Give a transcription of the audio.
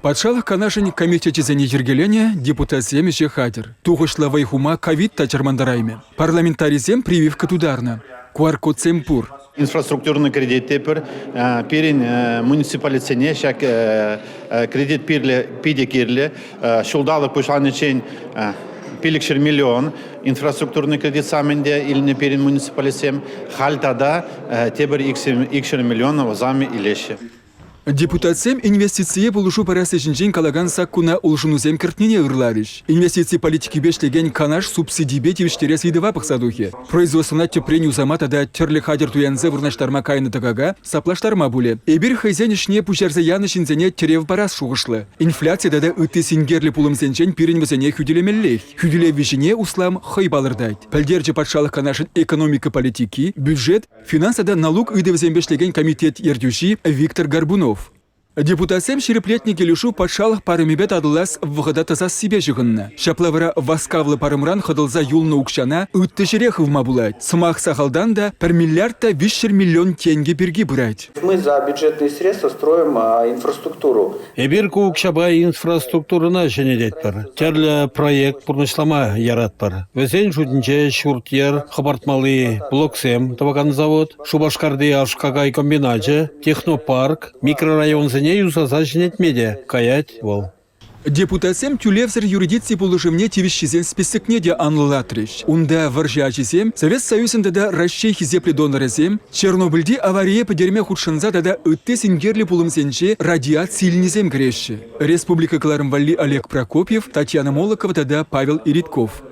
Патшалық канашын комитетізіне ергелене депутатсем еще хадер. Туғышла вайхума ковид тачармандарайме. Парламентаризем прививка тударна. Куаркоцем пур. Инфраструктурный кредит теперь перед муниципалитетне шак кредит пиде кирле шулдалық пушанычен пиликшер миллион инфраструктурный кредит саменде или не перед муниципалитетем хальтада теперь икшер миллион зами илеше. Депутатсем инвестиция buluşu parası için kalagan sakkuna ulşunuzem kırtnine ıрларыш. Инвестиции политики бешлеген канаш субсидии тивиштерес видова пахсадухе. Производствона тепрень узамата да терлі хадер туянзе вурнаштарма кайны тагага саплаштарма буле. Эбир хайзенишне пучарзе янышинзене терев парас шуғышлы. Инфляция да үтті сингерлі пулымсенчен пирен візене хүділемеллех. Хүділе услам хайбалырдайд. Пәлдерже патшалық канашын экономика политики, бюджет, финансада налог үдевзен бешлеген комитет ердюши Виктор Горбунов. Депутатсем шереплетники лишу патшалық парымебет адылас вғыда тазас себе жығынна. Шаплавыра васкавлы парымран хыдылза юлны укшана үтті жерех вма булайд. Сымақ сақалдан да 1 миллиард 500 миллион тенге бірге бұрайд. Мы за бюджетные средства строим инфраструктуру. Эбирку укшабай инфраструктурына женедетпір. Терлі проект пұрнышлама яратпір. Везен жудынче шуртер, хабартмалы блоксем табакан завод, Шубашкарды ашкагай комбинатчы, технопарк, микрорайон юзаза медиа каять вол. Депутатсем тюлевзер юридиции положивне тивищизен списокне де анлатриш. Унда варжачизем, Совет Союзында да расчейхи зепле донорезем, Чернобыльди авария подерме худшынза да үтте сингерли пулымсенче радиацийльнезем грешші. Республика Кларымвалли Олег Прокопьев, Татьяна Молокова да Павел Иритков.